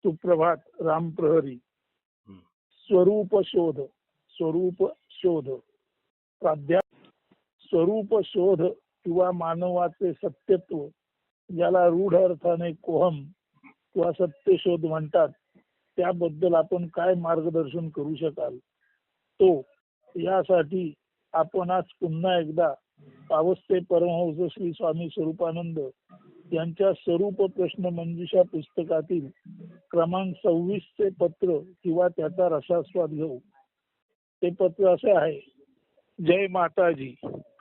सुप्रभात राम प्रहरी. स्वरूप शोध. स्वरूप शोध. स्वरूप शोध किंवा मानवाचे सत्यत्व, ज्याला रूढ अर्थाने कोहम किंवा सत्य शोध म्हणतात, त्याबद्दल आपण काय मार्गदर्शन करू शकाल? तो यासाठी आपण आज पुन्हा एकदा पावसते परमहंस श्री स्वामी स्वरूपानंद यांच्या स्वरूप प्रश्न मंजुषा पुस्तकातील क्रमांक 26 चे पत्र किंवा त्याचा रसास्वाद घेऊ. ते पत्र असे आहे: जय माताजी.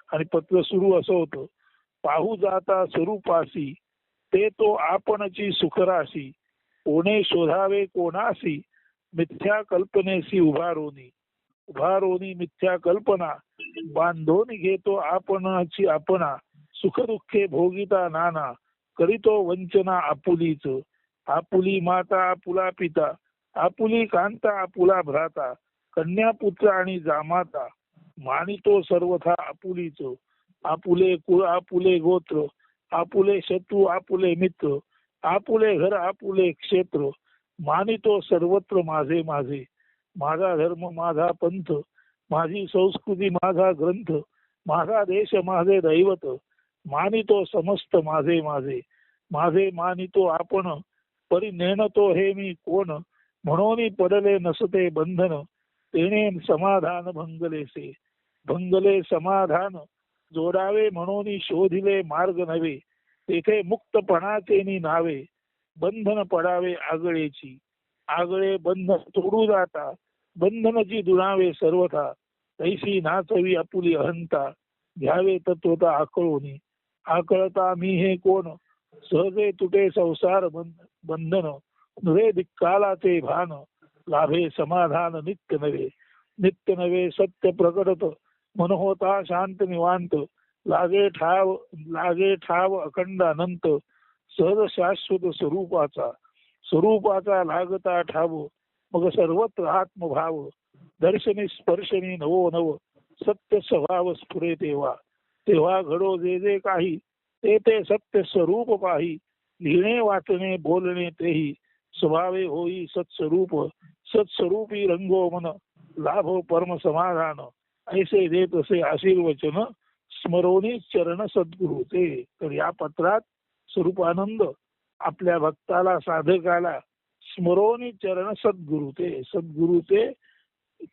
आणि पत्र सुरू असं होतं: पाहू जाता स्वरूपासी, ते तो आपणची सुखराशी, कोणे शोधावे कोणासी, मिथ्या कल्पनेसी उभारोनी. उभारोनी मिथ्या कल्पना, बांधोनी घेतो आपणाची आपणा, सुख दुःखे भोगिता नाना, करीतो वंचना आपुलीच. आपुली माता आपुला पिता, आपुली कांता आपुला भ्राता, कन्या पुत्र आणि जामाता, मानितो सर्वथा आपुलीच. आपुले कुळ आपुले गोत्र, आपुले शत्रू आपुले मित्र, आपुले घर आपुले क्षेत्र, मानितो सर्वत्र माझे माझे. माझा धर्म माझा पंथ, माझी संस्कृती माझा ग्रंथ, माझा देश माझे दैवत, मानितो समस्त माझे माझे. माझे मानितो आपण, परी नेणतो हे मी कोण, म्हणून पडले नसते बंधन, तेने समाधान भंगलेसे. भंगले समाधान, जोडावे म्हणून शोधिले मार्ग नव्हे, तेथे मुक्तपणाचे नावे. बंधन पडावे आगळेची, आगळे बंधन तोडू जाता, बंधनची दुणावे सर्वथा. तैसी नाचवी आपुली अहंता, घ्यावे तत्वता आकळोनी. आकळता मी हे कोण, सहजे तुटे संसार बंधन, नव्हे दिक्कालाचे भान, लाभे समाधान नित्य नवे. नित्य नवे सत्य प्रकटत, मन होता शांत निवांत, लागे ठाव अखंड अनंत, सहज शाश्वत स्वरूपाचा. स्वरूपाचा लागता ठाव, मग सर्वत्र आत्मभाव, दर्शनी स्पर्शनी नवो नव, सत्य स्वभाव स्फुरे तेव्हा. तेव्हा घडो जे जे काही, ते ते सत्य स्वरूप पाही. लिहिणे वाचणे बोलणे तेही, स्वभावे होई सत्स्वरूप. सत्स्वरूपी रंगो मन, लाभो परम समाधान, ऐसे देत असे आशीर्वचन, स्मरोनी चरण सद्गुरु ते. तर या पत्रात स्वरूपानंद आपल्या भक्ताला साधकाला स्मरोनी चरण सद्गुरु ते, सद्गुरु ते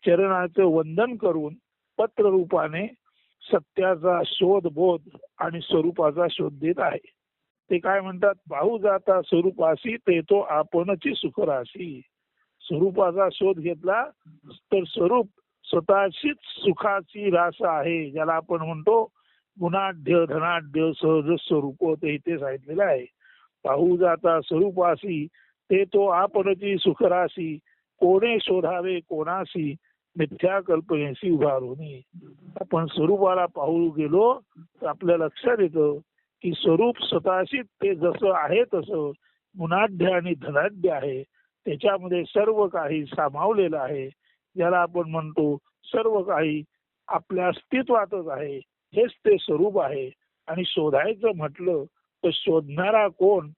चरणाचे वंदन करून पत्र रूपाने सत्याचा शोध बोध आणि स्वरूपाचा शोध देत आहे. ते काय म्हणतात? पाहू जाता स्वरूपाशी, ते तो आपणची सुखराशी. स्वरूपाचा शोध घेतला तर स्वरूप स्वतःचीच सुखाची रास आहे, ज्याला आपण म्हणतो गुणाढ्य धनाढ्य सहज स्वरूप, ते इथे सांगितलेलं आहे. पाहू जाता स्वरूपाशी, ते तो आपणची सुखराशी, कोणे शोधावे कोणाशी, मिथ्या कल्पनेशी उभारोनी. आपण स्वरूपाला पाहू गेलो तर आपल्या लक्षात येतं की स्वरूप स्वतःशी ते जसं आहे तसं गुणाढ्य आणि धनाढ्य आहे. त्याच्यामध्ये सर्व काही सामावलेलं आहे, ज्याला आपण म्हणतो सर्व काही आपल्या अस्तित्वातच आहे. हेच ते स्वरूप आहे. आणि शोधायचं म्हटलं तर शोधणारा कोण,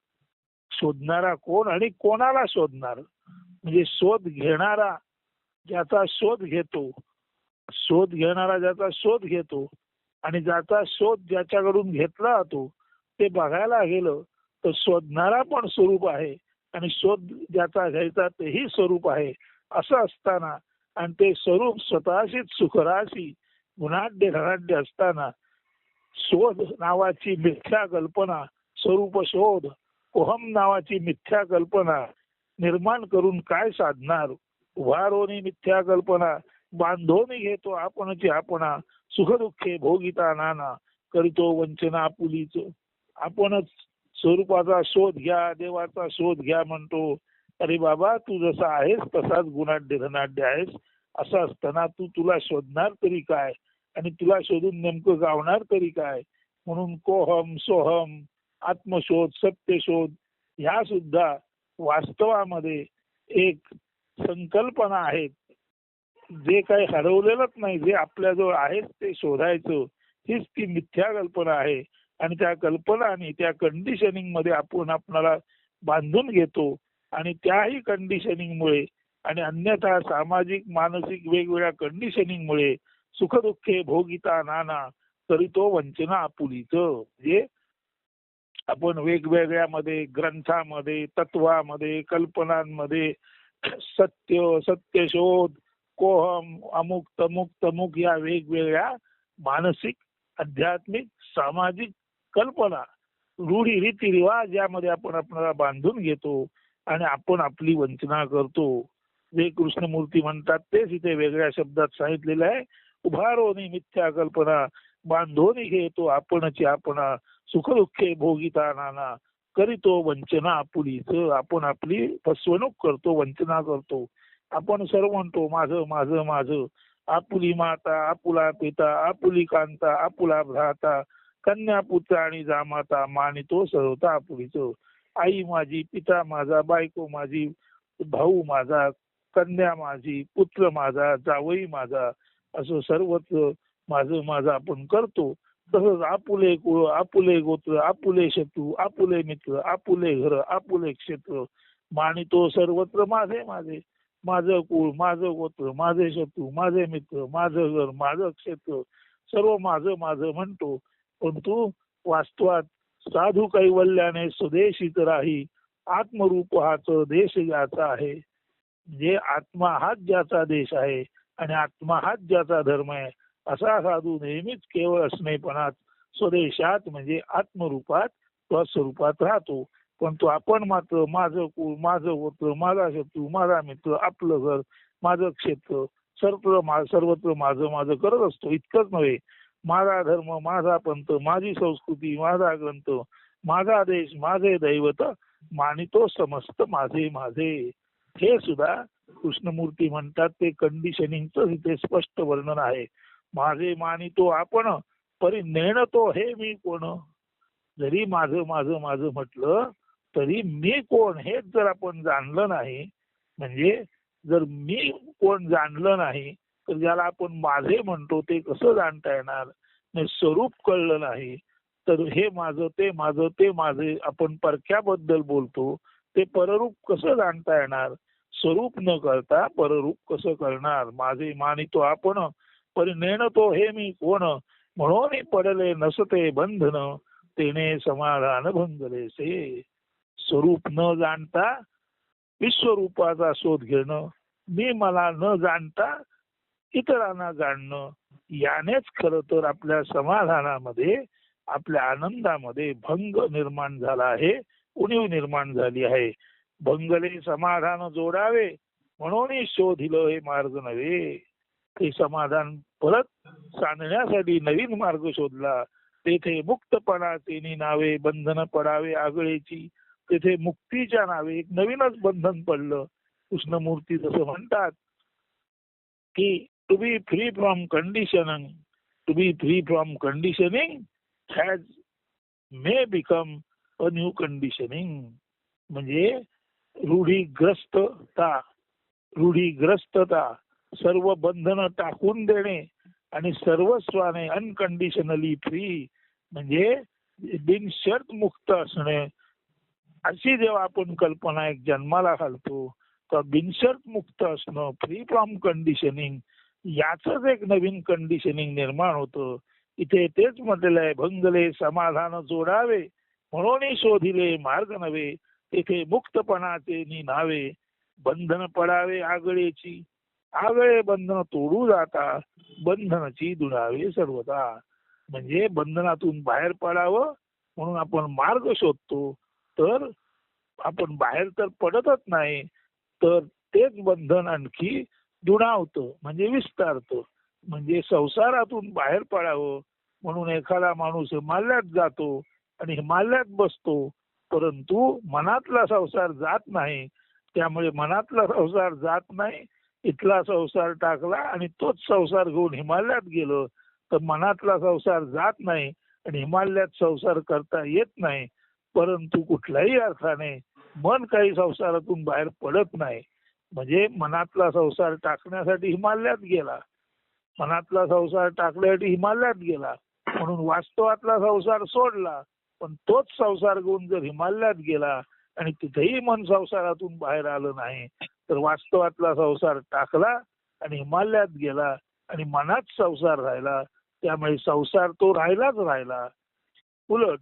शोधणारा कोण आणि कोणाला शोधणार, म्हणजे शोध घेणारा ज्याचा शोध घेतो, शोध घेणारा ज्याचा शोध घेतो आणि ज्याचा शोध ज्याच्याकडून घेतला जातो, ते बघायला गेलं तर शोधणारा पण स्वरूप आहे आणि शोध ज्याचा घ्यायचा तेही स्वरूप आहे. असं असताना आणि ते स्वरूप स्वतःशीच सुखराशी गुणाढ्य धनाढ्य असताना शोध नावाची मिथ्या कल्पना, स्वरूप शोध कोहम नावाची मिथ्या कल्पना निर्माण करून काय साधणार? उभारोनी मिथ्या कल्पना, बांधोनी घेतो आपणची आपणा, सुख दुःखे भोगिता नाना, करीतो वंचना आपुलीच. आपणच स्वरूपाचा शोध घ्या, देवाचा शोध घ्या म्हणतो. अरे बाबा, तू जसा आहेस तसाच गुणाढ्य धनाढ्य आहेस. असं असताना तुला शोधणार तरी काय आणि तुला शोधून नेमकं गावणार तरी काय? म्हणून कोहम सोहम, आत्मशोध, सत्यशोध ह्या सुद्धा वास्तवामध्ये एक संकल्पना आहेत. जे काही हरवलेलंच नाही, जे आपल्याजवळ आहे ते शोधायचं, हीच ती मिथ्या कल्पना आहे. आणि त्या कल्पना आणि त्या कंडिशनिंग मध्ये आपण आपणाला बांधून घेतो आणि त्याही कंडिशनिंगमुळे आणि अन्यथा सामाजिक मानसिक वेगवेगळ्या कंडिशनिंगमुळे सुखदुःखे भोगिता नाना तरी तो वंचना आपुलीच. म्हणजे आपण वेगवेगळ्या मध्ये ग्रंथामध्ये तत्वामध्ये कल्पनांमध्ये सत्य सत्यशोध कोहम अमुक तमुक तमुक या वेगवेगळ्या मानसिक आध्यात्मिक सामाजिक कल्पना रूढी रीतिरिवाज यामध्ये आपण आपल्याला बांधून घेतो आणि आपण आपली वंचना करतो. जे कृष्णमूर्ती म्हणतात तेच इथे वेगळ्या शब्दात सांगितलेलं आहे. उभारोनी मिथ्या कल्पना बांधोनी घेतो आपणची आपणा सुखदुःखे भोगिता नाना करीतो वंचना आपुलीच. आपण आपली फसवणूक करतो वंचना करतो. आपण सर्व म्हणतो माझं माझं माझं आपुली माता आपुला पिता आपुली कांता आपुला भ्राता कन्या पुत्र आणि जामाता मानितो सर्वता आपुलीच. आई माझी पिता माझा बायको माझी भाऊ माझा कन्या माझी पुत्र माझा जावई माझा असं सर्वच माझं माझं आपण करतो. तसंच आपुले कुळ आपुले गोत्र आपुले शत्रू आपुले मित्र आपुले घर आपुले क्षेत्र मानितो सर्वत्र माझे माझे. माझं कुळ माझं गोत्र माझे शत्रू माझे मित्र माझं घर माझं क्षेत्र सर्व माझं माझं म्हणतो. परंतु वास्तवात साधू कैवल्याने स्वदेशीत राही आत्मरूप हाच देश ज्याचा आहे. म्हणजे आत्मा हाच ज्याचा देश आहे आणि आत्मा हाच ज्याचा धर्म आहे असा साधू नेहमीच केवळ असणेपणात स्वदेशात म्हणजे आत्मरूपात किंवा स्वरूपात राहतो. पण तो आपण मात्र माझं कुळ माझं गोत्र माझा शत्रू माझा मित्र आपलं घर माझं क्षेत्र सर्वत्र माझं माझं करत असतो. इतकंच नव्हे माझा धर्म माझा पंथ माझी संस्कृती माझा ग्रंथ माझा देश माझे दैवत मानितो समस्त माझे माझे. हे सुद्धा कृष्णमूर्ती म्हणतात ते कंडिशनिंगचं इथे स्पष्ट वर्णन आहे. माझे मानितो आपण परी नेणतो हे मी कोण. जरी माझं माझं माझं म्हटलं तरी मी कोण हेच जर आपण जाणलं नाही म्हणजे जर मी कोण जाणलं नाही तर ज्याला आपण माझे म्हणतो ते कसं जाणता येणार. स्वरूप कळलं नाही तर हे माझं ते माझे आपण परक्याबद्दल बोलतो ते पररूप कसं जाणता येणार. स्वरूप न करता पररूप कसं करणार. माझे मानितो आपण परी नेणतो हे मी कोण म्हणून पडले नसते बंधन तेने समाधान भंगलेसे. स्वरूप न जाणता विश्वरूपाचा शोध घेणं मी मला न जाणता इतरांना जाणणं यानेच खरं तर आपल्या समाधानामध्ये आपल्या आनंदामध्ये भंग निर्माण झाला आहे उणीव निर्माण झाली आहे. भंगले समाधान जोडावे म्हणून शोधिलं हे मार्ग नव्हे. ते समाधान परत सांधण्यासाठी नवीन मार्ग शोधला. तेथे मुक्तपणाचे नावे बंधन पडावे आगळेची तेथे मुक्तीच्या नावे एक नवीनच बंधन पडलं. कृष्णमूर्ती जसं म्हणतात की to be free from conditioning has may become a new conditioning. म्हणजे रूढीग्रस्तता सर्व बंधनं टाकून देणे आणि सर्वस्वाने अनकंडिशनली फ्री म्हणजे बिनशर्त मुक्त असणे अशी जेव्हा आपण कल्पना एक जन्माला घालतो तर बिनशर्त मुक्त असणं फ्री फ्रॉम कंडिशनिंग याचंच एक नवीन कंडिशनिंग निर्माण होतं. इथे तेच म्हटलेलं आहे भंगले समाधान जोडावे म्हणून शोधिले मार्ग नव्हे तेथे मुक्तपणाचे नावे बंधन पडावे आगळेची आगळे बंधन तोडू जाता बंधनाची दुडावे सर्वदा. म्हणजे बंधनातून बाहेर पडावं म्हणून आपण मार्ग शोधतो तर आपण बाहेर तर पडतच नाही तर तेच बंधन आणखी दुणावतं म्हणजे विस्तारतं. म्हणजे संसारातून बाहेर पडावं म्हणून एखादा माणूस हिमालयात जातो आणि हिमालयात बसतो परंतु मनातला संसार जात नाही. त्यामुळे मनातला संसार जात नाही इथला संसार टाकला आणि तोच संसार घेऊन हिमालयात गेलो तर मनातला संसार जात नाही आणि हिमालयात संसार करता येत नाही. परंतु कुठल्याही अर्थाने मन काही संसारातून बाहेर पडत नाही. म्हणजे मनातला संसार टाकण्यासाठी हिमालयात गेला मनातला संसार टाकण्यासाठी हिमालयात गेला म्हणून वास्तवातला संसार सोडला पण तोच संसार घेऊन जर हिमालयात गेला आणि तिथेही मन संसारातून बाहेर आलं नाही तर वास्तवातला संसार टाकला आणि हिमालयात गेला आणि मनात संसार राहिला. त्यामुळे संसार तो राहिलाच राहिला. उलट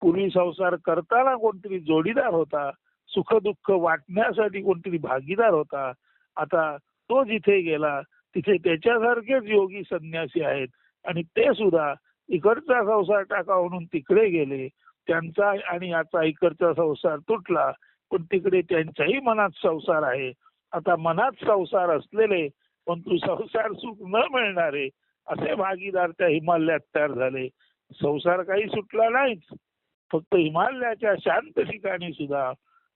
पूर्वी संसार करताना कोणतरी जोडीदार होता, सुख दुःख वाटण्यासाठी कोणतरी भागीदार होता. आता तो जिथे गेला तिथे त्याच्यासारखेच योगी संन्यासी आहेत आणि ते सुद्धा इकडचा संसार टाका म्हणून तिकडे गेले. त्यांचा आणि याचा इकडचा संसार तुटला, पण तिकडे त्यांच्याही मनात संसार आहे. आता मनात संसार असलेले परंतु संसार सुख न मिळणारे असे भागीदार त्या हिमालयात तयार झाले. संसार काही सुटला नाहीच, फक्त हिमालयाच्या शांत ठिकाणी सुद्धा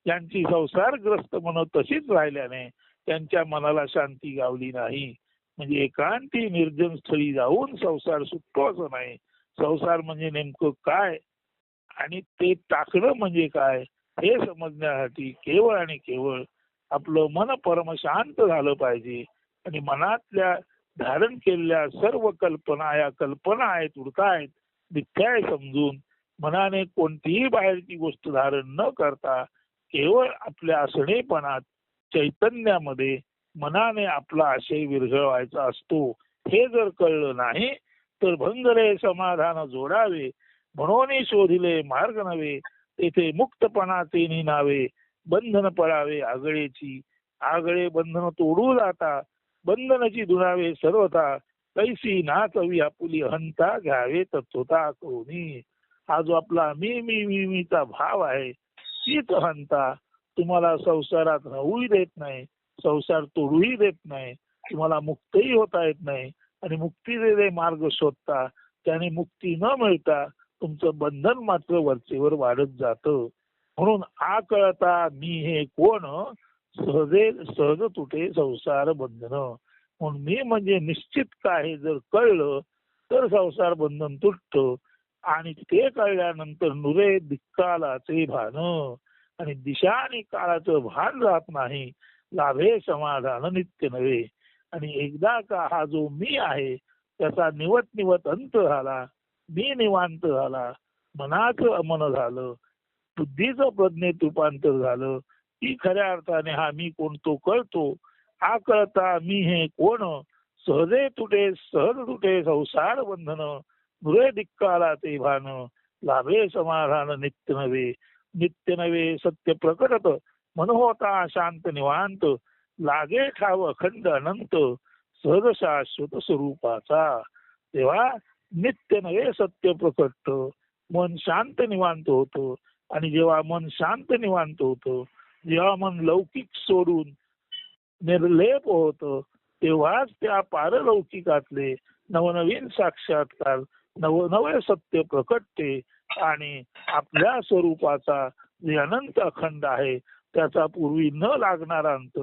त्यांची संसारग्रस्त मन तशीच राहिल्याने त्यांच्या मनाला शांती गावली नाही. म्हणजे एकांती निर्जन स्थळी जाऊन संसार सुटतो असं नाही. संसार म्हणजे नेमकं काय आणि ते टाकणं म्हणजे काय हे समजण्यासाठी केवळ आणि केवळ आपलं मन परमशांत झालं पाहिजे. आणि मनातल्या धारण केलेल्या सर्व कल्पना या कल्पना आहेत, उडतायत, मिथ्या आहे समजून मनाने कोणतीही बाहेरची गोष्ट धारण न करता केवळ आपल्या असणेपणात चैतन्यामध्ये मनाने आपला आशय विरघळवायचा असतो. हे जर कळलं नाही तर भंगरे समाधान जोडावे म्हणून शोधिले मार्ग नव्हे तेथे मुक्तपणाचे निनावे बंधन पळावे आगळेची आगळे बंधन तोडू जाता बंधनाची दुरावे सर्वता कैसी नाचवी आपुली हंता घ्यावे तत्वता कोणी. हा जो आपला मी मी मी मीचा भाव आहे तीच हंता तुम्हाला संसारात राहूही देत नाही, संसार तोडूही देत नाही, तुम्हाला मुक्तही होता येत नाही आणि मुक्तीचे मार्ग शोधता त्याने मुक्ती न मिळता तुमचं बंधन मात्र वरचेवर वाढत जातं. म्हणून आ कळता मी हे कोण सहज तुटे संसार बंधन. म्हणून मी म्हणजे निश्चित काय हे जर कळलं तर संसार बंधन तुटतं. आणि ते कळल्यानंतर नुरे दिक्कालाचे भान आणि दिशा आणि काळाचं भान राहत नाही. लाभे समाधान नित्य नव्हे. आणि एकदा का हा जो मी आहे त्याचा निवत निवत अंत झाला, मी निवांत झाला, मनाचं अमन झालं, बुद्धीचं प्रज्ञेत रूपांतर झालं की खऱ्या अर्थाने हा मी कोण तो कळतो. हा कळता मी हे कोण सहज तुटे संसार बंधन नुरे दिक्काला ते भान लाभे समाधान नित्य नवे सत्य प्रकटत मन होता शांत निवांत लागे ठाव अखंड अनंत सहज शाश्वत स्वरूपाचा. तेव्हा नित्य नवे सत्य प्रकट मन शांत निवांत होतं. आणि जेव्हा मन शांत निवांत होतं, जेव्हा मन लौकिक सोडून निर्लेप होतं, तेव्हाच त्या पारलौकिकातले नवनवीन साक्षात्कार नवनवे सत्य प्रकटते आणि आपल्या स्वरूपाचा जे अनंत अखंड आहे त्याचा पूर्वी न लागणारा अंत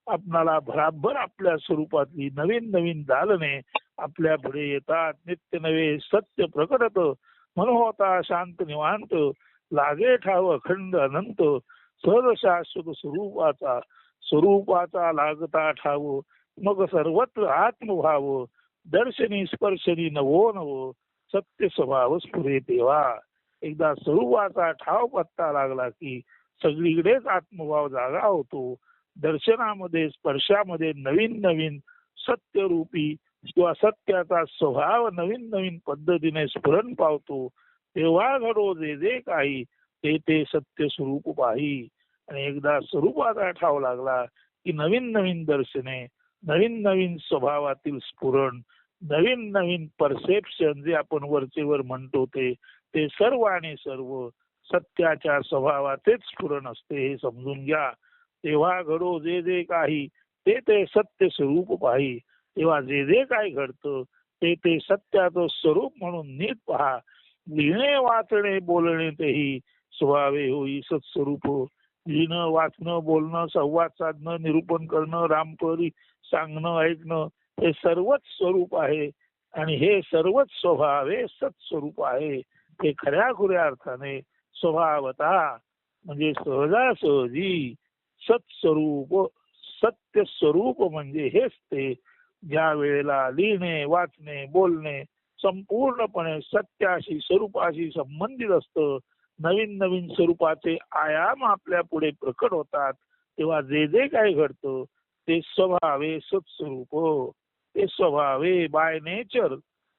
आपणाला भराभर आपल्या स्वरूपातली नवीन नवीन दालने आपल्या पुढे येतात. नित्य नवे सत्य प्रकटत म्हणून होता शांत निवांत लागे ठाव अखंड अनंत सहज शाश्वत स्वरूपाचा लागता ठाव मग सर्वत्र आत्मभाव दर्शनी स्पर्शनी नवो नव सत्य स्वभाव स्फुरे तेव्हा. एकदा स्वरूपाचा ठाव पत्ता लागला की सगळीकडेच आत्मभाव जागा होतो. दर्शनामध्ये स्पर्शामध्ये नवीन नवीन सत्यरूपी किंवा सत्याचा स्वभाव नवीन नवीन पद्धतीने स्फुरण पावतो. तेव्हा घडो जे काही ते सत्य स्वरूप पाही. आणि एकदा स्वरूपाचा ठाव लागला की नवीन नवीन दर्शने, नवीन नवीन स्वभावातील स्फुरण, नवीन नवीन परसेप्शन जे आपण वरचेवर म्हणतो ते सर्व आणि सर्व सत्याच्या स्वभावाचेच स्फुरण असते हे समजून घ्या. तेव्हा घडो जे काही ते सत्य स्वरूप पाही. तेव्हा जे काही घडतं ते सत्याचं स्वरूप म्हणून नीट पहा. लिहिणे वाचणे बोलणे तेही स्वभावे होई सत्स्वरूप. लिहिणं वाचणं बोलणं संवाद साधणं निरूपण करणं रामपरी सांगणं ऐकणं हे सर्वच स्वरूप आहे आणि हे सर्वच स्वभावे सत्स्वरूप आहे. हे खऱ्याखुऱ्या अर्थाने स्वभावता म्हणजे सहजासहजी सत्स्वरूप सत्य स्वरूप म्हणजे हेच ते. ज्या वेळेला लिहिणे वाचणे बोलणे संपूर्णपणे सत्याशी स्वरूपाशी संबंधित असतं, नवीन नवीन स्वरूपाचे आयाम आपल्या पुढे प्रकट होतात, तेव्हा जे जे काही घडतं ते स्वभावे सत्स्वरूप, ते स्वभावे बाय नेचर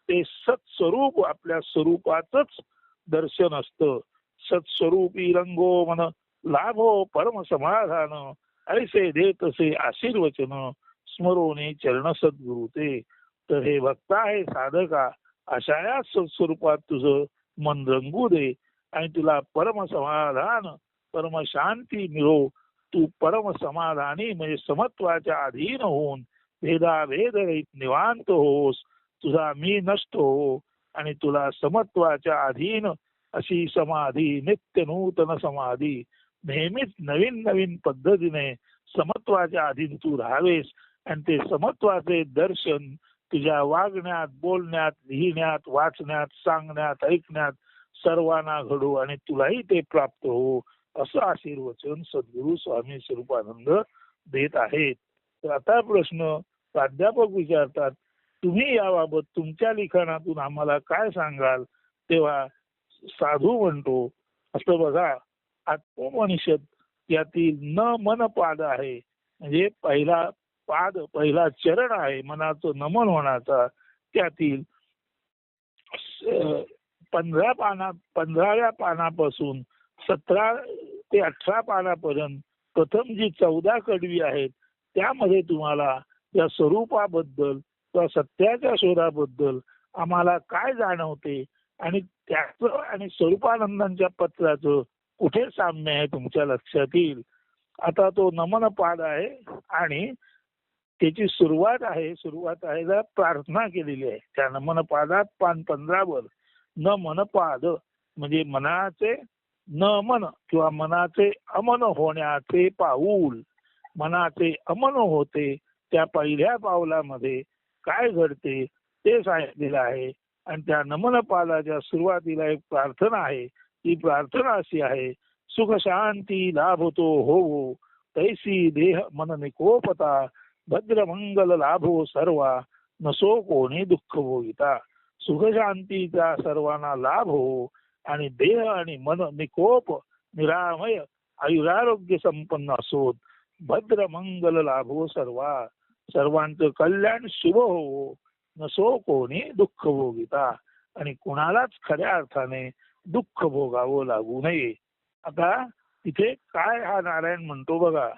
ते सत्स्वरूप आपल्या स्वरूपाचंच दर्शन असतं. सत्स्वरूपी रंगो मन लाभो परम समाधान, ऐसे देतसे आशीर्वचन स्मरोने चरण सद्गुरु ते. तर हे भक्ता आहे साधका, अशा या सत्स्वरूपात तुझं मन रंगू दे आणि तुला परम समाधान परम शांती मिळो. तू परम समाधानी म्हणजे समत्वाच्या अधीन होऊन भेदाभेद रहित निवांत होस. तुझा मी नष्ट हो आणि तुला समत्वाच्या अधीन अशी समाधी, नित्य नूतन समाधी, नेहमीच नवीन नवीन पद्धतीने समत्वाच्या अधीन तू राहावेस आणि ते समत्वाचे दर्शन तुझ्या वागण्यात, बोलण्यात, लिहिण्यात, वाचण्यात, सांगण्यात, ऐकण्यात सर्वांना घडो आणि तुलाही ते प्राप्त हो, असं आशीर्वचन सद्गुरु स्वामी स्वरूपानंद देत आहेत. तर आता प्रश्न प्राध्यापक विचारतात, तुम्ही याबाबत तुमच्या लिखाणातून आम्हाला काय सांगाल? तेव्हा साधू म्हणतो, असं बघा, आत्मोपनिषद यातील न मन पाद आहे, म्हणजे पहिला पाद, पहिला चरण आहे मनाचं नमन होण्याचा. त्यातील 15व्या पानापासून 17 ते 18 पानापर्यंत प्रथम जी 14 कडवी आहेत त्यामध्ये तुम्हाला या स्वरूपाबद्दल किंवा सत्याच्या शोधाबद्दल आम्हाला काय जाणवते आणि त्याचं आणि स्वरूपानंदांच्या पत्राचं कुठे साम्य आहे तुमच्या लक्षात येईल. आता तो नमन पाद आहे आणि त्याची सुरुवात आहे प्रार्थना केलेली आहे. त्या नमन पादात पान 15 वर न मनपाद म्हणजे मनाचे न मन किंवा मनाचे अमन होण्याचे पाऊल, मनाचे अमन होते त्या पहिल्या पावलामध्ये काय घडते ते सांगितलेलं आहे. आणि त्या नमन पादाच्या सुरुवातीला एक प्रार्थना आहे. ती प्रार्थना अशी आहे, सुख शांती लाभतो होवो तैसी देह मन निकोपता, भद्र मंगल लाभो सर्वा नसो कोणी दुःख भोगिता. सुख शांतीचा सर्वांना लाभ हो आणि देह आणि मन निकोप निरामय आयुरारोग्य संपन्न असोत. भद्र मंगल लाभो सर्वा, सर्वांचं कल्याण शुभ हो, नसो कोणी दुःख भोगिता आणि कुणालाच खऱ्या अर्थाने दुःख भोगावं लागू नये. आता तिथे काय हा नारायण म्हणतो बघा,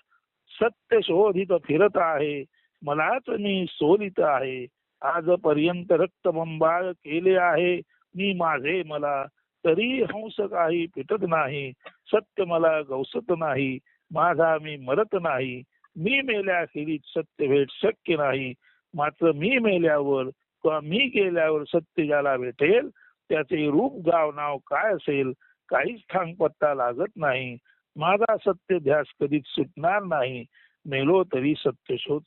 सत्य शोधित फिरत आहे मलाच मी सोलित आहे, आजपर्यंत रक्तबंबाळ केले आहे मी माझे मला, तरी हंस काही पिटत नाही, सत्य मला गवसत नाही, माझा मी मरत नाही, मी मेल्याखेरीज सत्य भेट शक्य नाही, मात्र मी मेल्यावर किंवा मी गेल्यावर सत्य ज्याला भेटेल त्याचे रूप गाव नाव काय असेल काहीच थांगपत्ता लागत नाही, माझा सत्य ध्यास कधीच सुटणार नाही, मेलो तरी सत्य शोध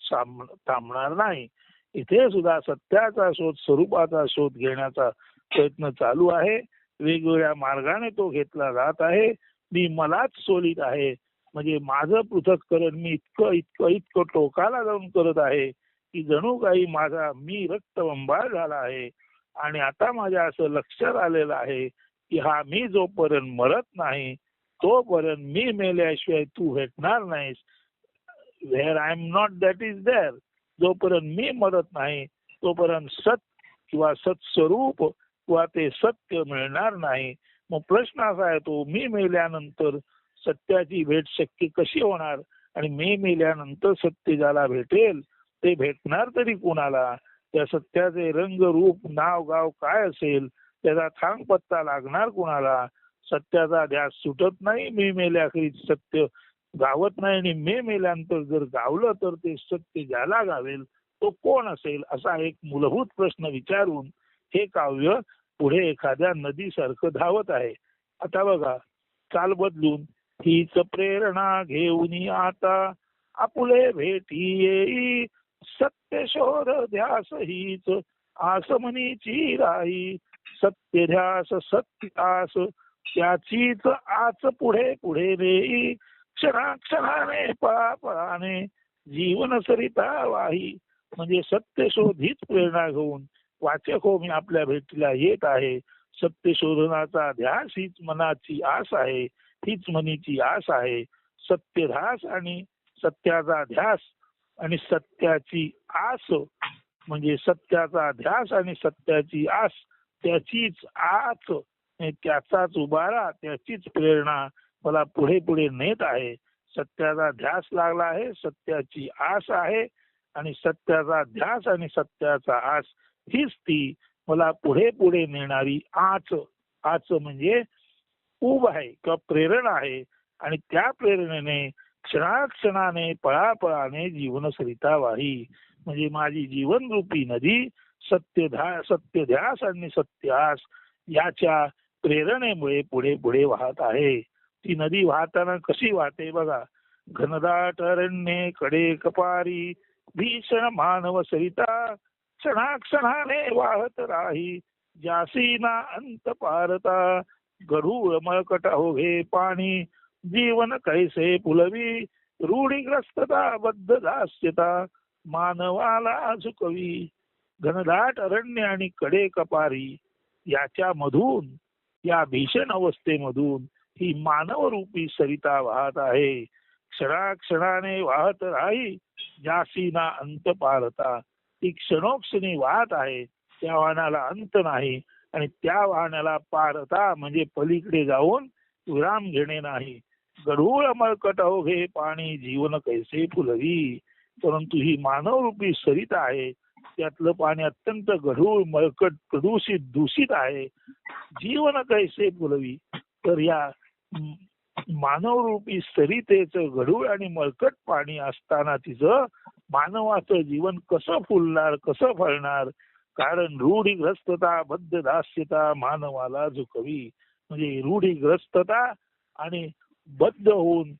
थांबणार नाही. इथे सुद्धा सत्याचा शोध, स्वरूपाचा शोध घेण्याचा प्रयत्न चालू आहे. वेगवेगळ्या मार्गाने तो घेतला जात आहे. मी मलाच सोलित आहे म्हणजे माझं पृथक्करण मी इतकं इतकं इतकं टोकाला जाऊन करत आहे की जणू काही माझा मी रक्तबंबाळ झाला आहे. आणि आता माझ्या असं लक्षात आलेलं आहे की हा मी जोपर्यंत मरत नाही तोपर्यंत मी मेल्याशिवाय तू भेटणार नाहीस. Where I am not that is there. जोपर्यंत मी मरत नाही तोपर्यंत सत किंवा सत्स्वरूप किंवा ते सत्य मिळणार नाही. मग प्रश्न असा आहे तो, मी मेल्यानंतर सत्याची भेट शक्य कशी होणार आणि मी मेल्यानंतर सत्य ज्याला भेटेल ते भेटणार तरी कुणाला? त्या सत्याचे रंग रूप नाव गाव काय असेल, त्याचा थांग पत्ता लागणार कुणाला? सत्याचा ध्यास सुटत नाही, मी मेल्याखेरीज सत्य गावत नाही आणि मी मेल्यानंतर जर गावलं तर ते सत्य ज्याला गावेल तो कोण असेल, असा एक मूलभूत प्रश्न विचारून हे काव्य पुढे एखाद्या नदीसारखं धावत आहे. आता बघा, चाल बदलून हीच प्रेरणा घेऊन आता आपुले भेटी येई, सत्य शोध ध्यास हीच आसमनीची राही, सत्य ध्यास सत्य आस त्याचीच आच पुढे पुढे नेई, क्षणाक्षणाने पळापळाने जीवन सरिता वाही. म्हणजे सत्य शोध हीच प्रेरणा घेऊन वाचक हो मी आपल्या भेटीला येत आहे. सत्य शोधनाचा ध्यास हीच मनाची आस आहे, हीच मनीची आस आहे. सत्यध्यास आणि सत्याचा ध्यास आणि सत्याची आस म्हणजे सत्याचा ध्यास आणि सत्याची आस, त्याचीच आच आणि त्याचाच उभारा, त्याचीच प्रेरणा मला पुढे पुढे नेत आहे. सत्याचा ध्यास लागला आहे, सत्याची आस आहे आणि सत्याचा ध्यास आणि सत्याचा आस हीच ती मला पुढे पुढे नेणारी आच. आच म्हणजे ऊब आहे किंवा प्रेरणा आहे आणि त्या प्रेरणेने क्षणाक्षणाने पळापळाने जीवन सरिता वाही. म्हणजे माझी जीवनरूपी नदी सत्यध्यास आणि सत्यास याच्या प्रेरणेमुळे पुढे पुढे वाहत आहे. ती नदी वाहताना कशी वाहते बघा. घनदाट अरण्ये कडे कपारी भीषण मानव सरिता क्षणाक्षणाने वाहत राही जासी ना अंत पारता. गढूळ मळकट ओघे पाणी जीवन कैसे फुलवी रूढीग्रस्तता बद्ध दास्यता मानवाला झुकवी. घनदाट अरण्य आणि कडे कपारी याच्या मधून, या भीषण अवस्थेमधून ही मानवरूपी सरिता वाहत आहे. क्षणाक्षणाने वाहत राही जासी ना अंत पारता. ती क्षणोक्षणी वाहत आहे, त्या वाहनाला अंत नाही आणि त्या वाहनाला पारता म्हणजे पलीकडे जाऊन विराम घेणे नाही. गढूळ मळकट ओघे पाणी जीवन कैसे फुलवी. परंतु ही मानवरूपी सरिता आहे, त्यातलं पाणी अत्यंत गढूळ मळकट प्रदूषित दूषित आहे. जीवन कैसे फुलवी. तर या मानवरूपी सरितेचं गढूळ आणि मळकट पाणी असताना तिचं मानवाचं जीवन कसं फुलणार, कसं फळणार. कारण रूढीग्रस्तता बद्ध दास्यता मानवाला झुकवी. म्हणजे रूढीग्रस्तता आणि बद्ध होऊन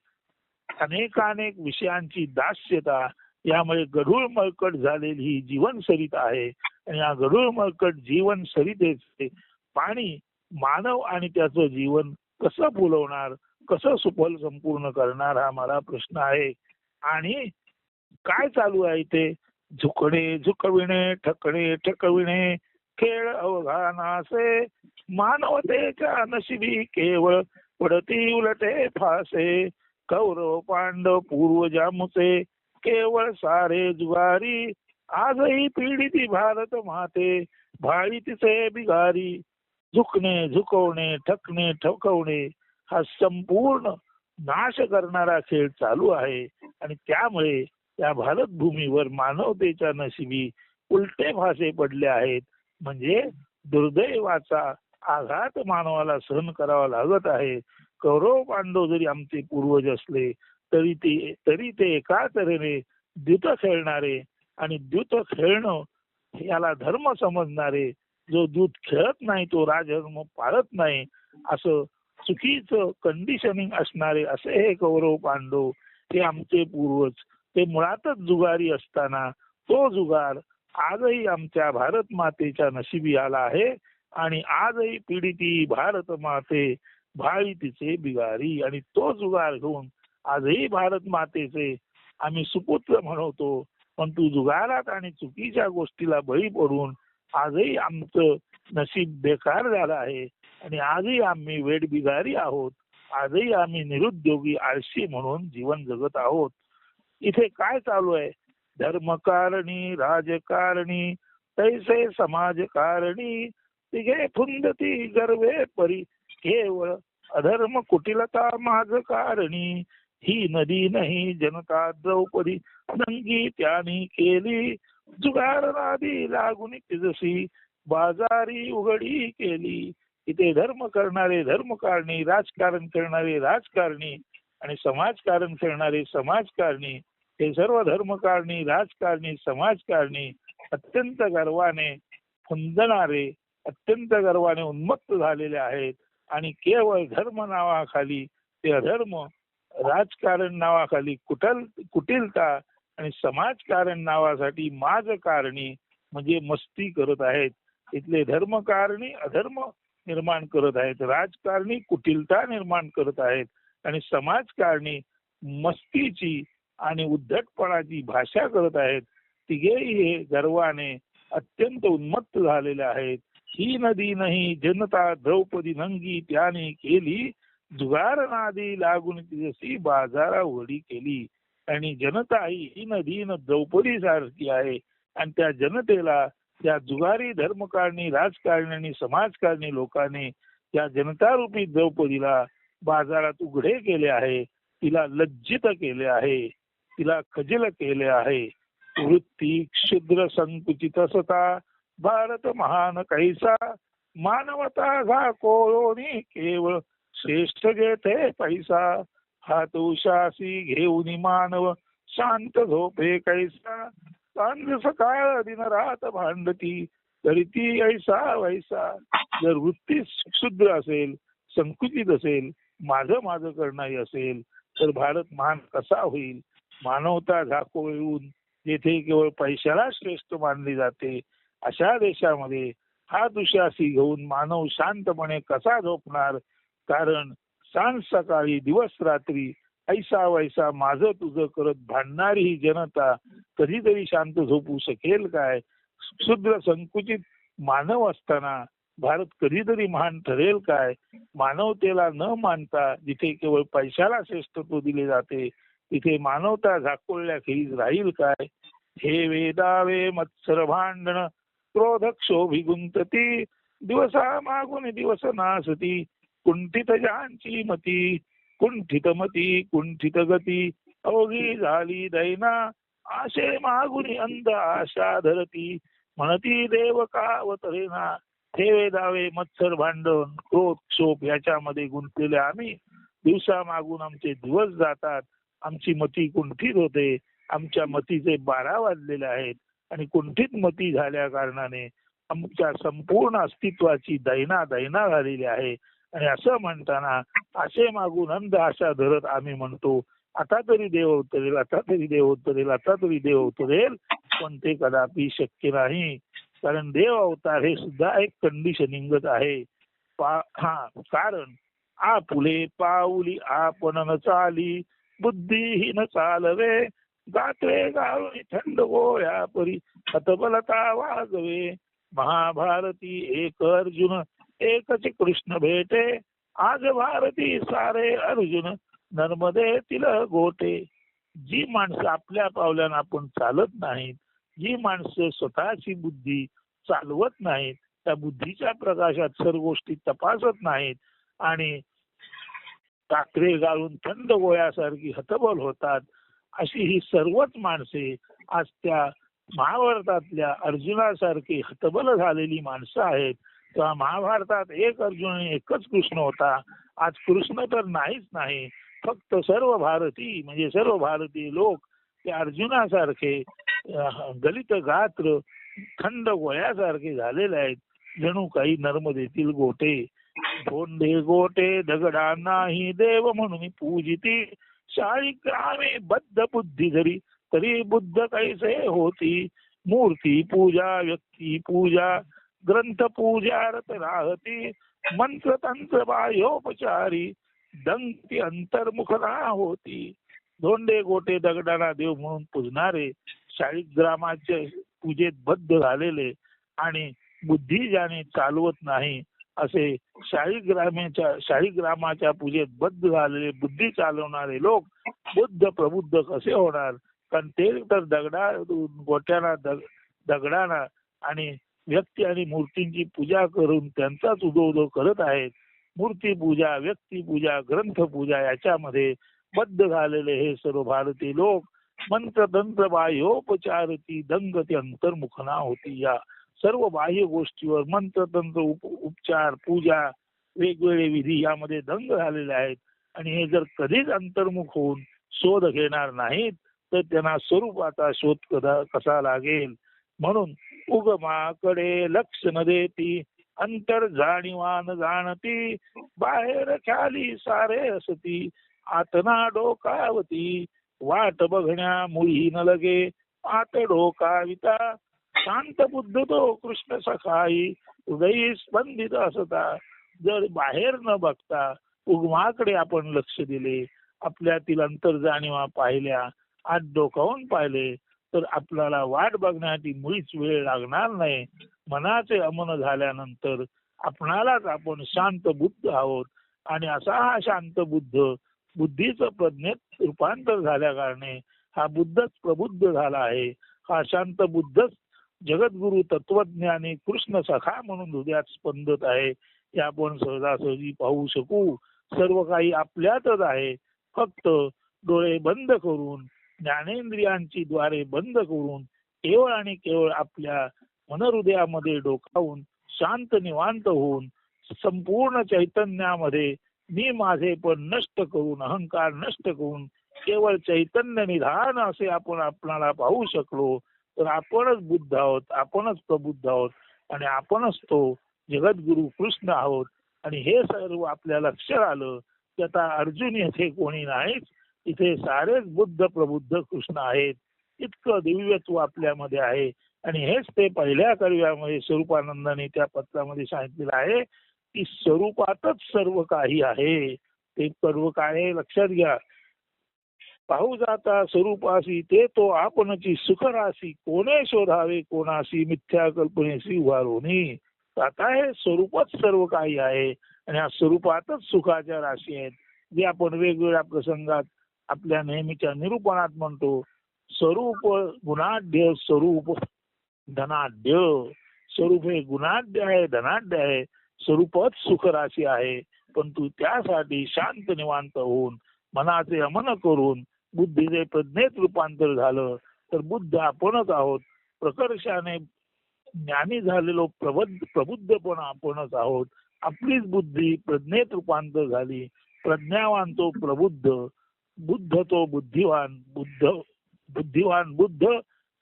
अनेकानेक विषयांची दास्यता यामुळे गढूळ मळकट झालेली ही जीवन सरित आहे. आणि या गढूळ मळकट जीवन सरितेचे पाणी मानव आणि त्याचं जीवन कसं फुलवणार, कसं सुफल संपूर्ण करणार, हा मला प्रश्न आहे. आणि काय चालू आहे ते झुकणे झुकविणे ठकणे ठकविणे खेळ अवघानासे मानवतेच्या नशिबी केवळ पडती उलटे फासे. कौरव पांडव पूर्वजामुचे केवळ सारे जुगारी आजही पीडिती भारत माते भाळी तिचे बिगारी. झुकणे झुकवणे ठकणे ठकवणे हा संपूर्ण नाश करणारा खेळ चालू आहे. आणि त्यामुळे या भारत भूमीवर मानवतेच्या नशिबी उलटे फासे पडले आहेत. म्हणजे दुर्दैवाचा आघात मानवाला सहन करावा लागत आहे. कौरव पांडव जरी आमचे पूर्वज असले तरी ते एका तऱ्हेने द्यूत खेळणारे आणि द्यूत खेळणं याला धर्म समजणारे, जो द्यूत खेळत नाही तो राजधर्म पाळत नाही असं चुकीचं कंडिशनिंग असणारे असे हे कौरव पांडव हे आमचे पूर्वज. ते मुळातच जुगारी असताना तो जुगार आजही आमच्या भारत मातेच्या नशिबी आला आहे. आणि आजही पीडिती भारत माते भाळी तिचे बिगारी. आणि तो जुगार घेऊन आजही भारत मातेचे आम्ही सुपुत्र म्हणवतो. पण तू जुगारात आणि चुकीच्या गोष्टीला बळी पडून आजही आमचं नशीब बेकार झालं आहे. आणि आजही आम्ही वेडबिगारी आहोत. आजही आम्ही निरुद्योगी आळशी म्हणून जीवन जगत आहोत. इथे काय चालू आहे. धर्मकारणी राजकारणी तैसे समाजकारणी तिघे फुंदती गर्वे परी केवळ अधर्म कुटिलता माझ कारणी. ही नदी नाही जनता द्रौपदी नंगी त्यानी केली जुगार नादी लागून जशी बाजारी उघडी केली. इथे धर्म करणारे धर्मकारणी, राजकारण करणारे राजकारणी आणि समाजकारण करणारे समाजकारणी हे सर्व धर्मकारणी राजकारणी समाजकारणी अत्यंत गर्वाने फुंदणारे, अत्यंत गर्वाने उन्मत्त झालेले आहेत. आणि केवळ धर्म नावाखाली ते अधर्म, राजकारण नावाखाली कुटिलता आणि समाजकारण नावासाठी माझकारणी म्हणजे मस्ती करत आहेत. इथले धर्मकारणी अधर्म निर्माण करत आहेत, राजकारणी कुटिलता निर्माण करत आहेत आणि समाजकारणी मस्तीची आणि उद्धटपणाची भाषा करत आहेत. तिघेही हे गर्वाने अत्यंत उन्मत्त झालेले आहेत. ही नदी नाही जनता द्रौपदी नंगी त्याने केली, जुगार नादी लागून जशी बाजारा वडी केली. आणि जनता ही नदी न द्रौपदी सारखी आहे. आणि त्या जनतेला त्या जुगारी धर्मकारणी राजकारणी आणि समाजकारणी लोकांनी त्या जनतारूपी द्रौपदीला बाजारात उघडे केले आहे, तिला लज्जित केले आहे, तिला खजील केले आहे. वृत्ती क्षुद्र संकुचित असता भारत महान कैसा, मानवता झाकोळोनी केवळ श्रेष्ठ जेथे पैसा. हात उशासी घेऊन मानव शांत झोपे कैसा, सांज सकाळ दिन रात भांडती तरी ती ऐसा वैसा. जर वृत्ती क्षुद्र असेल, संकुचित असेल, माझं माझं करणारी असेल तर भारत महान कसा होईल. मानवता झाकोळून जेथे केवळ पैशाला श्रेष्ठ मानली जाते अशा देशामध्ये हात उशासी घेऊन मानव शांतपणे कसा झोपणार. कारण सांज सकाळी दिवस रात्री ऐसा वैसा माझं तुझं करत भांडणारी ही जनता कधीतरी शांत झोपू शकेल काय. क्षुद्र संकुचित मानव असताना भारत कधीतरी महान ठरेल काय. मानवतेला न मानता जिथे केवळ पैशाला श्रेष्ठत्व दिले जाते तिथे मानवता झाकोळल्याखेरीज राहील काय. हे वेदावे मत्सर भांडण क्रोध क्षोभी गुंतती, दिवसा मागून दिवस नासती कुंठित ज्यांची मती. कुंठित मती कुंठित गती अवघी झाली दैना, आशे मागुनी अंध आशा धरती म्हणती देव कावतरेना. हे वेदावे मत्सर भांडण क्रोध क्षोभ याच्यामध्ये गुंतलेले आम्ही दिवसा मागून आमचे दिवस जातात, आमची मती कुंठित होते, आमच्या मतीचे 12 वाजलेले आहेत आणि कुंठित मती झाल्या कारणाने आमच्या संपूर्ण अस्तित्वाची दैना दैना झालेली आहे. आणि असं म्हणताना असे मागून अंध आशा धरत आम्ही म्हणतो आता तरी देव अवतरेल, आता तरी देव अवतरेल, आता तरी देव अवतरेल. पण ते कदापि शक्य नाही. कारण देव अवतार हे सुद्धा एक कंडिशनिंगच आहे. कारण आपुले पाऊली आपण न चाली, बुद्धिहीन चालवे, गात्रे गाळून थंड गोळ्या परी हतबलता वाजवे. महाभारती एक अर्जुन एकच कृष्ण भेटे, आज भारती सारे अर्जुन नर्मदे तिल गोटे. जी माणसं आपल्या पावलानं आपण चालत नाहीत, जी माणसं स्वतःची बुद्धी चालवत नाहीत, त्या बुद्धीच्या प्रकाशात सर्व गोष्टी तपासत नाहीत आणि टाकरे गाळून थंड गोळ्यासारखी हतबल होतात, अशी ही सर्वच माणसे आज त्या महाभारतातल्या अर्जुनासारखी हतबल झालेली माणसं आहेत. तेव्हा महाभारतात एक अर्जुन आणि एकच कृष्ण होता. आज कृष्ण तर नाहीच नाही, फक्त सर्व भारतीय म्हणजे सर्व भारतीय लोक ते अर्जुनासारखे गलित गात्र थंड गोळ्यासारखे झालेले आहेत, जणू काही नर्मदेतील गोटे. धोंडे गोटे दगडा नाही देव म्हणून पूजिती, शाळिग्रामे बद्ध बुद्धी धरी तरी बुद्ध कैसे होती. मूर्ती पूजा व्यक्ती पूजा ग्रंथ पूजा रत राहती, मंत्र तंत्र बाह्योपचारी दंती अंतर्मुख ना होती. धोंडे गोटे दगडाला देव म्हणून पूजणारे, शाळिग्रामाचे पूजेत बद्ध झालेले आणि बुद्धी ज्याने चालवत नाही असे शाळिग्रामाच्या पूजेत बद्ध झालेले बुद्धी चालवणारे लोक बुद्ध प्रबुद्ध कसे होणार. कारण ते तर दगडाना आणि व्यक्ती आणि मूर्तींची पूजा करून त्यांचाच उदो करत आहेत. मूर्ती पूजा व्यक्ती पूजा ग्रंथ पूजा याच्यामध्ये बद्ध झालेले हे सर्व भारतीय लोक मंत्र तंत्र बाह्योपचारती दंगती अंतर्मुखना होती. या सर्व बाह्य गोष्टीवर मंत्र तंत्र उपचार पूजा वेगवेगळे विधी यामध्ये दंग झालेले आहेत. आणि हे जर कधीच अंतर्मुख होऊन शोध घेणार नाहीत तर त्यांना स्वरूपाचा शोध कसा लागेल. म्हणून उगमाकडे लक्ष न देती अंतर जाणीवान जाणती, बाहेर ख्याली सारे असती आतना डोकावती. वाट बघण्या मुळी न लगे आत डोकाविता, शांत बुद्ध तो कृष्ण सखाई हृदयी स्पंदित असता. जर बाहेर न बघता उगमाकडे आपण लक्ष दिले, आपल्यातील अंतर्जाणीवा पाहिल्या, आत डोकावून पाहिले तर आपल्याला वाट बघण्यासाठी मुळीच वेळ लागणार नाही. मनाचे अमन झाल्यानंतर आपणालाच आपण शांत बुद्ध आहोत. आणि असा हा शांत बुद्ध, बुद्धीचं प्रज्ञेत रूपांतर झाल्या कारणे हा बुद्धच प्रबुद्ध झाला आहे. हा शांत बुद्धच जगद्गुरु तत्वज्ञानी कृष्ण सखा म्हणून हृदयात स्पंदत आहे. हे आपण सहजासहजी पाहू शकू. सर्व काही आपल्यातच आहे. फक्त डोळे बंद करून, ज्ञानेंद्रियांची द्वारे बंद करून, केवळ आणि केवळ आपल्या मनहृदयामध्ये डोकावून शांत निवांत होऊन संपूर्ण चैतन्यामध्ये मी माझे पण नष्ट करून, अहंकार नष्ट करून केवळ चैतन्य निधान असे आपण आपणाला पाहू शकलो तर आपणच बुद्ध आहोत, आपणच प्रबुद्ध आहोत आणि आपणच तो जगद्गुरु कृष्ण आहोत. आणि हे सर्व आपल्या लक्षात आलं की आता अर्जुन येथे कोणी नाहीच, इथे सारेच बुद्ध प्रबुद्ध कृष्ण आहेत. इतकं दिव्यत्व आपल्यामध्ये आहे. आणि हेच ते पहिल्या कर्व्यामध्ये स्वरूपानंदाने त्या पत्रामध्ये सांगितलेलं आहे की स्वरूपातच सर्व काही आहे. ते सर्व काय आहे लक्षात घ्या. पाहू जाता स्वरूपासी ते तो आपणची सुखराशी, कोणे शोधावे कोणाशी मिथ्या कल्पनेशी उभारोनी. आता हे स्वरूपच सर्व काही आहे आणि या स्वरूपातच सुखाच्या राशी आहेत. जे आपण वेगवेगळ्या प्रसंगात आपल्या नेहमीच्या निरूपणात म्हणतो, स्वरूप गुणाढ्य, स्वरूप धनाढ्य. स्वरूप हे गुणाढ्य आहे, धनाढ्य आहे. स्वरूपच सुखराशी आहे. परंतु त्यासाठी शांत निवांत होऊन मनाचे अमन करून बुद्धीचे प्रज्ञेत रूपांतर झालं तर बुद्ध आपणच आहोत. प्रकर्षाने ज्ञानी झालेलो प्रबुद्ध पण आपणच आहोत. आपलीच बुद्धी प्रज्ञेत रूपांतर झाली. प्रज्ञावान तो प्रबुद्ध, बुद्ध तो बुद्धिवान, बुद्धिवान बुद्ध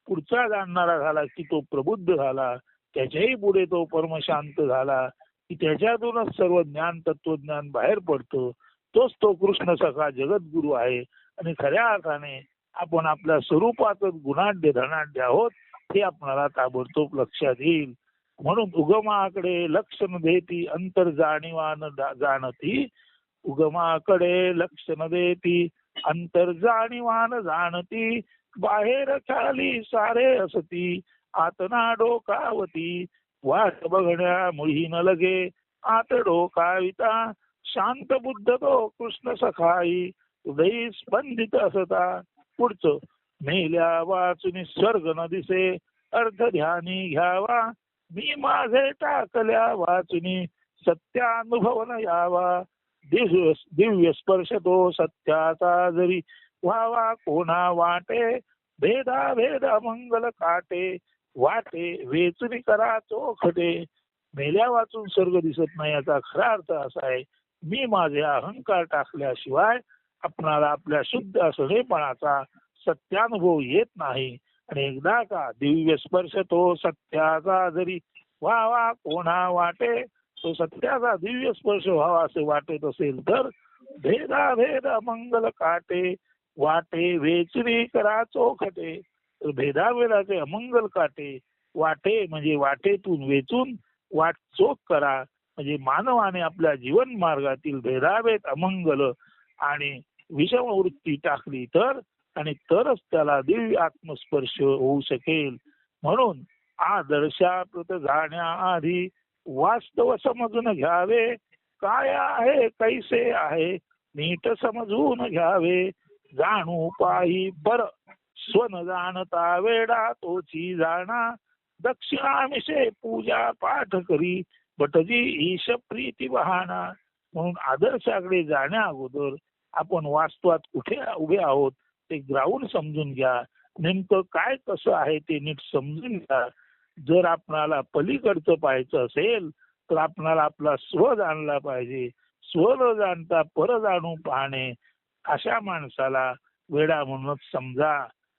पुढचा जाणणारा झाला की तो प्रबुद्ध झाला. त्याच्याही पुढे तो परमशांत झाला की त्याच्यातूनच सर्व ज्ञान तत्वज्ञान बाहेर पडतं. तोच तो कृष्ण सखा जगद्गुरु आहे. आणि खऱ्या अर्थाने आपण आपल्या स्वरूपातच गुणाढ्य धनाढ्य आहोत हे आपल्याला ताबडतोब लक्षात येईल. म्हणून उगमाकडे लक्ष न देती अंतर जाणीवान जाणती. उगमाकडे लक्ष न देती अंतर जाणीवान जाणती. बाहेर खाली सारे असती आतना डोकावती. वाट बघण्या मुळी न लगे आत डोकाविता. शांत बुद्ध तो कृष्ण सखाई हृदयी स्पंदित असता. पुढचं मेल्या वाचून स्वर्ग न दिसे अर्थ ध्यानी घ्यावा. मी माझे टाकल्या वाचुनी सत्यानुभव न यावा. दिव्य स्पर्श तो सत्याचा जरी व्हावा कोणा वाटे. भेदा भेद मंगल काटे वाटे वेचुनी करा चोखटे. मेल्या वाचून स्वर्ग दिसत नाही याचा खरा अर्थ असा आहे, मी माझे अहंकार टाकल्याशिवाय आपणाला आपल्या शुद्ध असणेपणाचा सत्यानुभव येत नाही. आणि एकदा का दिव्य स्पर्श तो सत्याचा जरी व्हावा कोणा वाटे, तो सत्याचा दिव्य स्पर्श व्हावा असे वाटत असेल तर भेदा भेद मंगल काटे वाटे वेचरी करा चोखटे. तर भेदाभेदाचे अमंगल काटे वाटे म्हणजे वाटेतून वेचून वाट चोख करा. म्हणजे मानवाने आपल्या जीवन मार्गातील भेदाभेद अमंगल आणि विषम वृत्ती टाकली तर आणि तरच त्याला दिव्य आत्मस्पर्श होऊ शकेल. म्हणून आदर्शाप्रत जाण्याआधी वास्तव समजून घ्यावे. काय आहे कैसे आहे नीट समजून घ्यावे. जाणू पाही पर स्वन जाणता वेडा तोची जाणा. दक्षिणामिषे पूजा पाठ करी भटजी ईश प्रीती वाहना. म्हणून आदर्शाकडे जाण्या अगोदर आपण वास्तवात कुठे उभे आहोत ते ग्राउंड समजून घ्या. नेमकं काय कसं आहे ते नीट समजून घ्या. जर आपणाला पलीकडचं पाहायचं असेल तर आपणाला आपला स्व जाणला पाहिजे. स्व न जाणता पर जाणू पाहणे अशा माणसाला वेडा म्हणूनच समजा.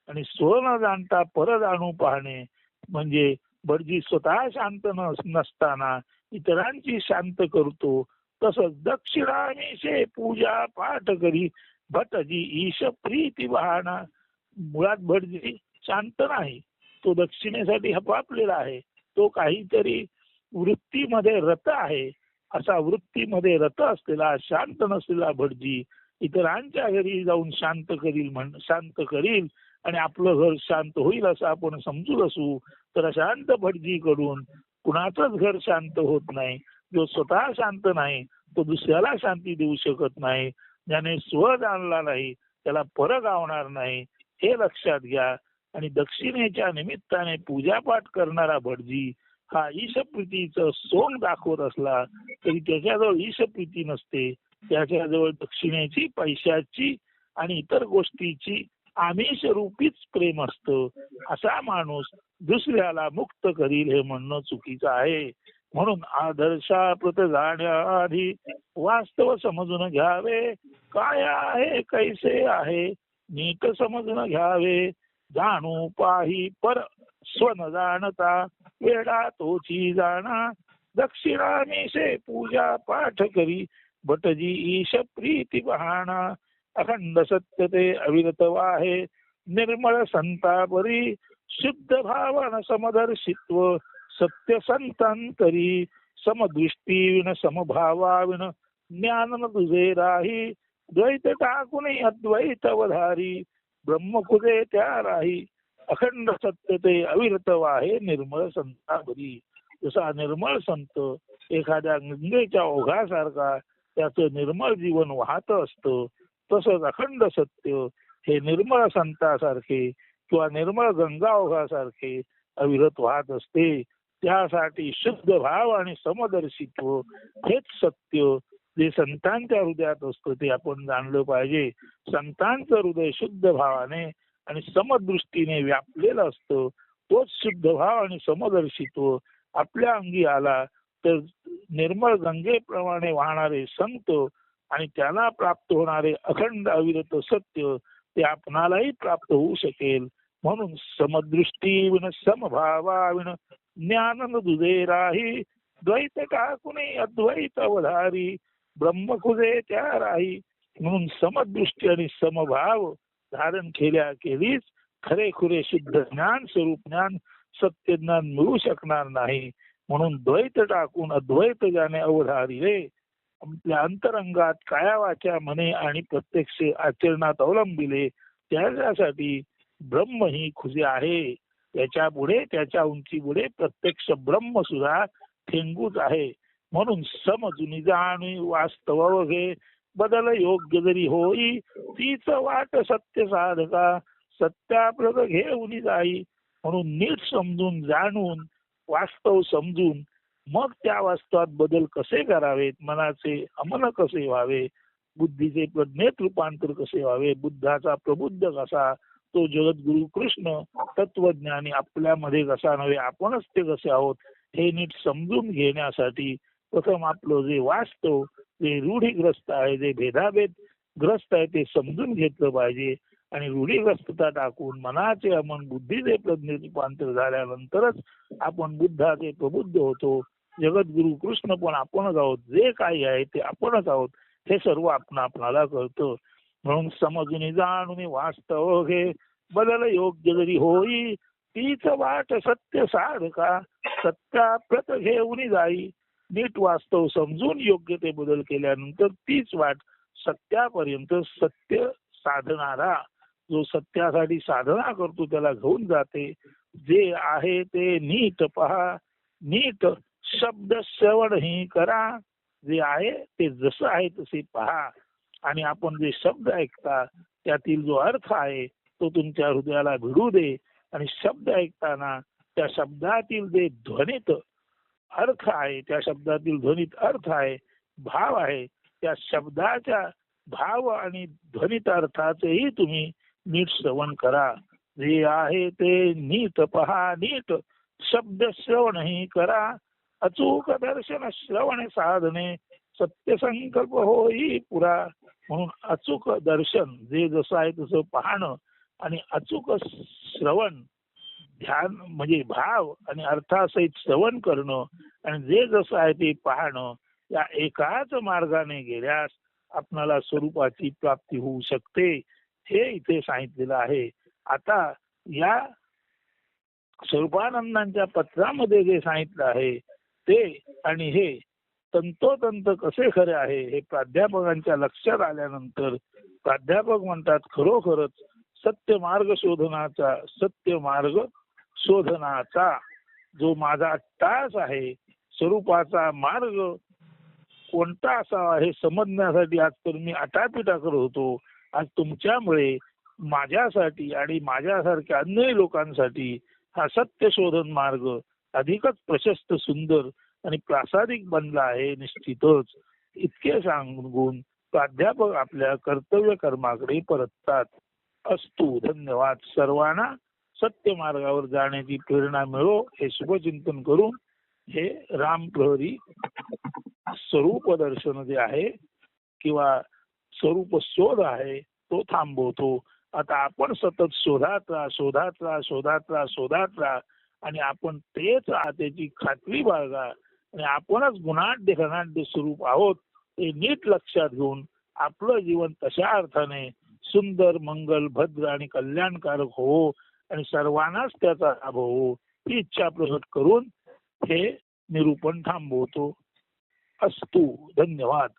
आणि स्व न जाणता पर जाणू पाहणे म्हणजे भटजी स्वतः शांत नसताना इतरांची शांत करतो तसंच दक्षिणामिषे पूजा पाठ करी भटजी ईश प्रीती वाहना. मुळात भटजी शांत नाही, तो दक्षिणेसाठी हपापलेला आहे. तो काहीतरी वृत्तीमध्ये रत आहे. असा वृत्तीमध्ये रत असलेला शांत नसलेला भटजी इतरांच्या घरी जाऊन शांत करील आणि आपलं घर शांत होईल असं आपण समजून असू, तर शांत भटजीकडून कुणाचंच घर शांत होत नाही. जो स्वतः शांत नाही तो दुसऱ्याला शांती देऊ शकत नाही. ज्याने स्व जाणला नाही त्याला पर गावणार नाही, हे लक्षात घ्या. आणि दक्षिणेच्या निमित्ताने पूजापाठ करणारा भटजी हा ईशप्रीतीचं सोंग दाखवत असला तरी त्याच्याजवळ ईशप्रीती नसते. त्याच्याजवळ दक्षिणेची, पैशाची आणि इतर गोष्टीची आमिष रूपीच प्रेम असतं. असा माणूस दुसऱ्याला मुक्त करील हे म्हणणं चुकीचं आहे. म्हणून आदर्शाप्रत जाण्याआधी वास्तव समजून घ्यावे. काय आहे कैसे आहे नीट समजून घ्यावे. जाणू पाही पर स्व न जाणता वेडा तोची जाणा. दक्षिणामीशे पूजा पाठ करी भटजी ईश प्रीती बहाणा. अखंड सत्य ते अविरत वाहे निर्मळ संतापरी. शुद्ध भावन समदर्शित्व सत्य संतांतरी. समदृष्टी विण समभावा विण ज्ञान न तुझे राही. द्वैत टाकून अद्वैत अवधारी ब्रह्मकुजे त्या राही. अखंड सत्य ते अविरत वाहे निर्मळ संतापरी. जसा निर्मळ संत एखाद्या गंगेच्या ओघासारखा त्याचं निर्मळ जीवन वाहत असतं, तसंच अखंड सत्य हे निर्मळ संतासारखे किंवा निर्मळ गंगा ओघासारखे अविरत वाहत असते. त्यासाठी शुद्ध भाव आणि समदर्शित्व हेच सत्य जे संतांच्या हृदयात असतं ते आपण जाणलं पाहिजे. संतांचं हृदय शुद्ध भावाने आणि समदृष्टीने व्यापलेलं असतं. तोच शुद्ध भाव आणि समदर्शित्व आपल्या अंगी आला तर निर्मळ गंगेप्रमाणे वाहणारे संत आणि त्याला प्राप्त होणारे अखंड अविरत सत्य ते आपणालाही प्राप्त होऊ शकेल. म्हणून समदृष्टी विण समभावा विण ज्ञान न तुझे राही. द्वैत टाकून अद्वैत अवधारी ब्रह्मकुजे त्या राही. म्हणून समदृष्टी आणि समभाव धारण केलीच खरेखुरे शुद्ध ज्ञान स्वरूप ज्ञान सत्य ज्ञान मिळू शकणार नाही. म्हणून द्वैत टाकून अद्वैत ज्याने अवधारी रे. आपल्या अंतरंगात काया वाचा मने आणि प्रत्यक्ष आचरणात अवलंबिले त्याच्यासाठी ब्रह्म ही खुजे आहे. त्याच्या पुढे त्याच्या उंची पुढे प्रत्यक्ष ब्रह्म सुद्धा ठेंगूच आहे. म्हणून समजुनी जाणी वास्तव घे बदल योग्य जरी होई. तीच वाट सत्य साधका सत्याप्रत घेऊन जाई. म्हणून नीट समजून जाणून वास्तव समजून मग त्या वास्तवात बदल कसे करावेत, मनाचे अमन कसे व्हावे, बुद्धीचे प्रज्ञेत रूपांतर कसे व्हावे, बुद्धाचा प्रबुद्ध कसा, तो जगद्गुरु कृष्ण तत्वज्ञानी आपल्यामध्ये कसा नव्हे आपणच ते कसे आहोत हे नीट समजून घेण्यासाठी प्रथम आपलं जे वास्तव जे रूढीग्रस्त आहे, जे भेदाभेद ग्रस्त आहे ते समजून घेतलं पाहिजे. आणि रूढीग्रस्तता टाकून मनाचे अमन बुद्धीचे प्रज्ञेत रूपांतर झाल्यानंतरच आपण बुद्धाचे प्रबुद्ध होतो. जगद्गुरु कृष्ण पण आपणच आहोत, जे काही आहे ते आपणच आहोत हे सर्व आपणाला कळतं. म्हणून समजून जाणून वास्तव घे बदल योग्य जरी होई. तीच वाट सत्य साधका सत्याप्रत घेऊन जाई. नीट वास्तव समजून योग्य ते बदल केल्यानंतर तीच वाट सत्यापर्यंत सत्य साधणारा जो सत्यासाठी साधना करतो त्याला घेऊन जाते. जे आहे ते नीट पहा, नीट शब्द श्रवण ही करा. जे आहे ते जसं आहे तसे पहा आणि आपण जे शब्द ऐकता त्यातील जो अर्थ आहे तो तुमच्या हृदयाला भिडू दे. आणि शब्द ऐकताना त्या शब्दातील जे ध्वनित अर्थ आहे, त्या शब्दातील ध्वनित अर्थ आहे, भाव आहे, त्या शब्दाच्या भाव आणि ध्वनित अर्थाचेही तुम्ही नीट श्रवण करा. जे आहे ते नीट पहा, नीट शब्द श्रवण ही करा. अचूक दर्शन श्रवण साधने सत्यसंकल्प होई पुरा. म्हणून अचूक दर्शन जे जसं आहे तसं पाहणं आणि अचूक श्रवण ध्यान म्हणजे भाव आणि अर्थासहित श्रवण करणं आणि जे जसं आहे ते पाहणं या एकाच मार्गाने गेल्यास आपणाला स्वरूपाची प्राप्ती होऊ शकते हे इथे सांगितलेलं आहे. आता या स्वरूपानंदांच्या पत्रामध्ये जे सांगितलं आहे ते आणि हे तंतोतंत कसे खरे आहे हे प्राध्यापकांच्या लक्षात आल्यानंतर प्राध्यापक म्हणतात खरोखरच सत्य मार्ग शोधनाचा जो माझा अट्टास आहे, स्वरूपाचा मार्ग कोणता असावा हे समजण्यासाठी आज तर मी आटापिटा करत होतो. आज तुमच्यामुळे माझ्यासाठी आणि माझ्यासारख्या अन्य लोकांसाठी हा सत्य शोधन मार्ग अधिकच प्रशस्त, सुंदर आणि प्रासादिक बनला आहे. निश्चितच इतके सांगून प्राध्यापक आपल्या कर्तव्य कर्माकडे परततात. अस्तु. धन्यवाद. सर्वांना सत्य मार्गावर जाण्याची प्रेरणा मिळो हे शुभचिंतन करून हे रामप्रहरी स्वरूप दर्शन जे आहे किंवा स्वरूप शोध आहे तो थांबवतो. आता आपण सतत शोधात राहा आणि आपण तेच त्याची खात्री बाळगा आणि आपणच गुणाढ्य घनाढ्य स्वरूप आहोत हे नीट लक्षात घेऊन आपलं जीवन तशा अर्थाने सुंदर, मंगल, भद्र आणि कल्याणकारक हो आणि सर्वांनाच त्याचा लाभ हो ही इच्छा प्रकट करून हे निरूपण थांबवतो. अस्तु. धन्यवाद.